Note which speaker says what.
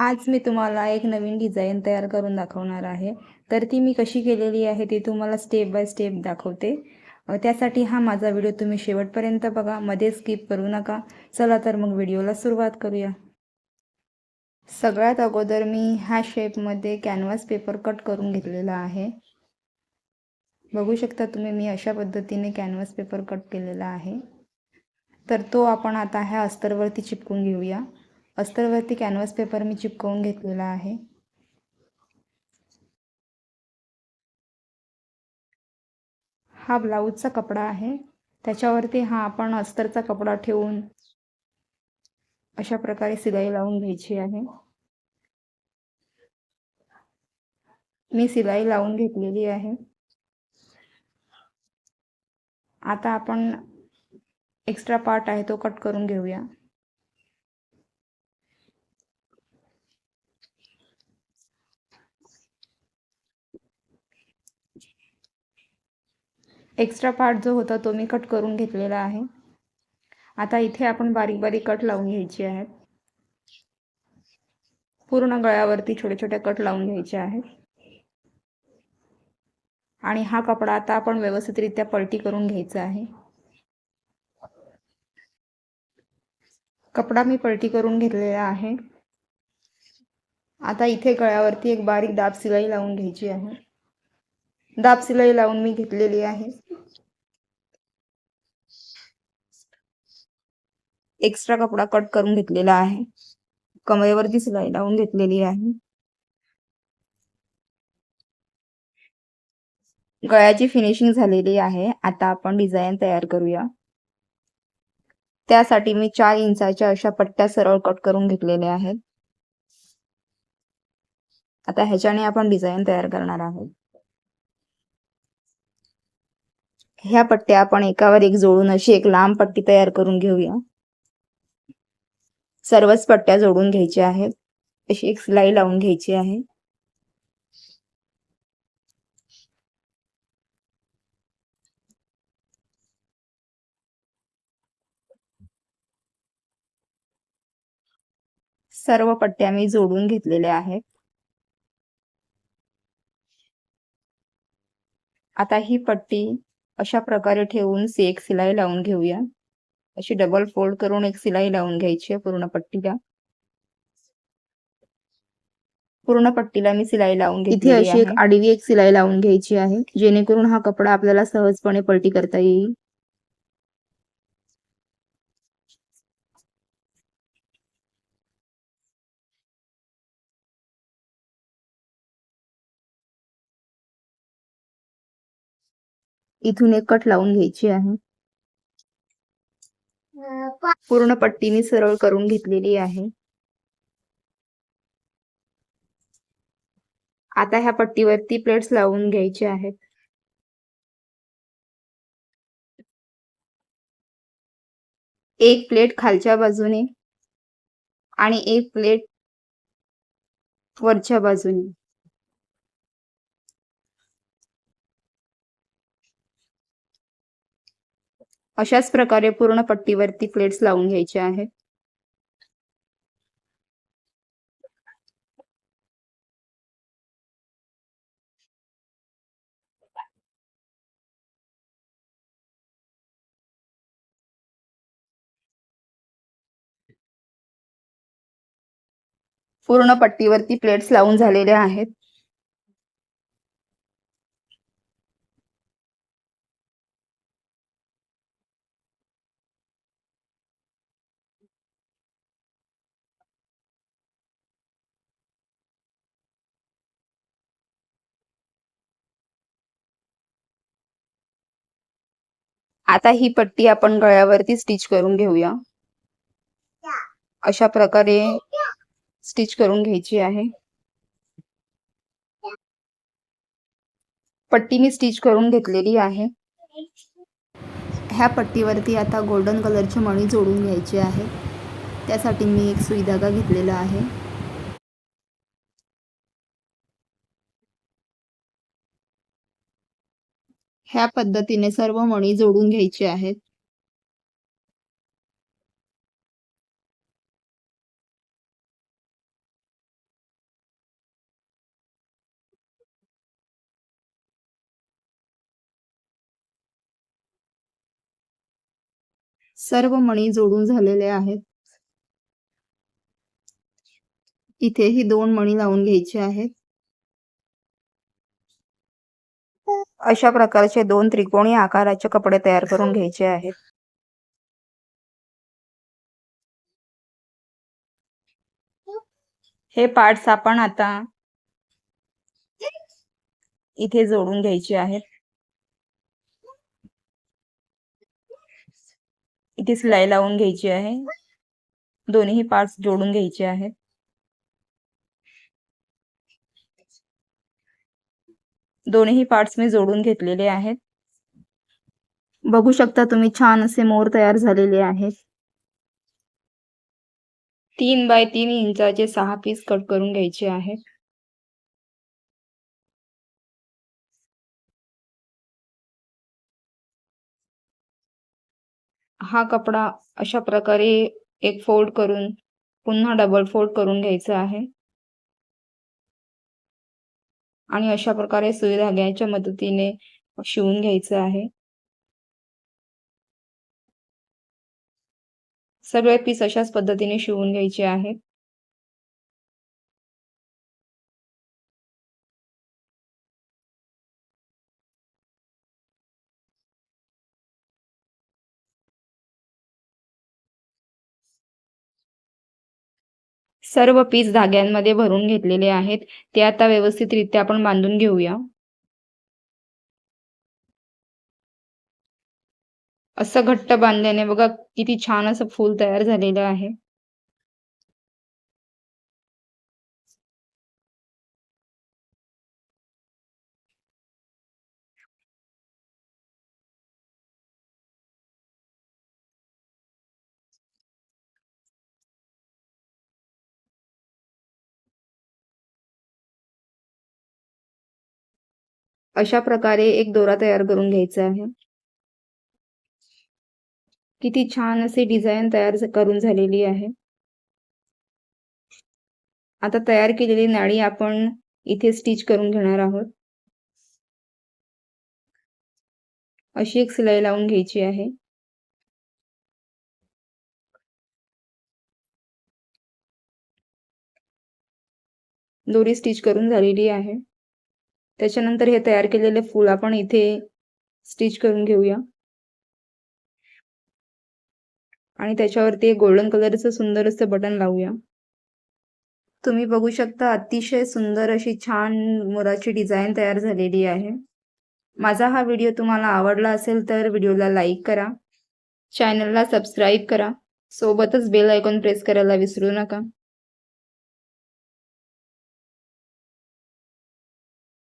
Speaker 1: आज मी तुम्हाला एक नवीन डिझाईन तयार करून दाखवणार आहे. तर ती मी कशी केलेली आहे ते तुम्हाला स्टेप बाय स्टेप दाखवते. त्यासाठी हा माझा व्हिडिओ तुम्ही शेवटपर्यंत बघा, मध्ये स्किप करू नका. चला तर मग व्हिडिओला सुरुवात करूया. सगळ्यात अगोदर मी ह्या शेपमध्ये कॅनव्हास पेपर कट करून घेतलेला आहे. बघू शकता तुम्ही, मी अशा पद्धतीने कॅनव्हास पेपर कट केलेला आहे. तर तो आपण आता ह्या अस्तरवरती चिपकून घेऊया. अस्तरवरती कॅनव्हास पेपर मी चिपकवून घेतलेला आहे. हा ब्लाऊजचा कपडा आहे. त्याच्यावरती हा आपण अस्तरचा कपडा ठेवून अशा प्रकारे शिलाई लावून घ्यायची आहे. मी शिलाई लावून घेतलेली आहे. आता आपण एक्स्ट्रा पार्ट आहे तो कट करून घेऊया. एक्स्ट्रा पार्ट जो होता तो मी कट करून घेतलेला आहे. आता इथे आपण बारीक बारीक कट लावून घ्यायचे आहेत. पूर्ण गळ्यावरती छोटे छोटे कट लावून घ्यायचे आहेत. आणि हा कपडा आता आपण व्यवस्थितरित्या पलटी करून घ्यायचा आहे. कपडा मी पलटी करून घेतलेला आहे. आता इथे गळ्यावरती एक बारीक दाब शिलाई लावून घ्यायची आहे. दाब शिलाई लावून मी घेतलेली आहे. एक्स्ट्रा कपडा कट करून घेतलेला आहे. कमरेवरती शिलाई लावून घेतलेली आहे. गळ्याची फिनिशिंग झालेली आहे. आता आपण डिझाईन तयार करूया. त्यासाठी मी 4 इंचाच्या अशा पट्ट्या सरळ कट करून घेतलेल्या आहेत. आता ह्याच्याने आपण डिझाईन तयार करणार आहोत. ह्या पट्ट्या आपण एकावर एक जोडून अशी एक लांब पट्टी तयार करून घेऊया. सर्वच पट्ट्या जोडून घ्यायच्या आहेत. अशी एक शिलाई लावून घ्यायची आहे. सर्व पट्ट्या मी जोडून घेतलेल्या आहेत. आता ही पट्टी अशा प्रकारे ठेवून एक शिलाई लावून घेऊया. अशी डबल फोल्ड करून एक शिलाई लावून घ्यायची आहे पूर्ण पट्टीला. पूर्ण पट्टीला मी शिलाई लावून घेतलेली आहे. इथे अशी एक आडवी एक शिलाई लावून घ्यायची आहे, जेणेकरून हा कपडा आपल्याला सहजपणे पलटी करता येईल. इथून एक कट लावून घ्यायची आहे. पूर्ण पट्टी मी सरळ करून घेतलेली आहे. आता ह्या पट्टीवरती प्लेट्स लावून घ्यायचे आहेत. एक प्लेट खालच्या बाजूने आणि एक प्लेट वरच्या बाजूने. अशाच प्रकारे पूर्ण पट्टीवरती प्लेट्स लावून घ्यायचे आहेत. पूर्ण पट्टीवरती प्लेट्स लावून झालेल्या आहेत. आता ही पट्टी आपण गळ्यावरती स्टिच करून घेऊया. अशा प्रकारे स्टिच करून घ्यायची आहे. पट्टी मी स्टिच करून घेतलेली आहे. ह्या पट्टीवरती आता गोल्डन कलरची मणी जोडून घ्यायची आहे. त्यासाठी मी एक सुई धागा घेतलेला आहे. ह्या पद्धतीने सर्व मणी जोडून घ्यायचे आहेत. सर्व मणी जोडून झालेले आहेत. इथेही 2 मणी लावून घ्यायचे आहेत. अशा प्रकारचे 2 त्रिकोणी आकाराचे कपडे तयार करून घ्यायचे आहेत. हे पार्ट्स आपण आता इथे जोडून घ्यायचे आहेत. इथे सिलाई लावून घ्यायची आहे. दोन्ही पार्ट्स जोडून घ्यायचे आहेत. दोन्ही पार्ट्स मी जोडून घेतलेले आहेत. बघू शकता तुम्ही छान असे मोर तयार झालेले आहेत. 3 बाय 3 इंचाचे 6 पीस कट करून घ्यायचे आहेत. हा कपडा अशा प्रकारे एक फोल्ड करून पुन्हा डबल फोल्ड करून घ्यायचा आहे आणि अशा प्रकारे सुई धाग्याच्या मदतीने शिवून घ्यायचं आहे. सगळे पीस अशाच पद्धतीने शिवून घ्यायचे आहेत. सर्व पीस धाग्यांमध्ये भरून घेतलेले आहेत. ते आता व्यवस्थितरित्या आपण बांधून घेऊया. असं घट्ट बांधल्याने बघा किती छान असं फूल तयार झालेलं आहे. अशा प्रकारे एक दोरा तयार करून घ्यायचा आहे. किती छान अशी डिझाईन तयार करून झालेली आहे. आता तयार केलेली नाडी आपण इथे स्टिच करून घेणार आहोत. अशी एक सिलाई लावून घ्यायची आहे. दोरी स्टिच करून झालेली आहे. त्याच्यानंतर हे तयार केलेले फूल आपण इथे स्टिच करून घेऊया आणि त्याच्यावरती एक गोल्डन कलरचं सुंदर असं बटन लावूया. तुम्ही बघू शकता अतिशय सुंदर अशी छान मोराची डिझाईन तयार झालेली आहे. माझा हा व्हिडिओ तुम्हाला आवडला असेल तर व्हिडिओला लाईक करा, चॅनलला सबस्क्राईब करा, सोबतच बेल आयकॉन प्रेस करायला विसरू नका.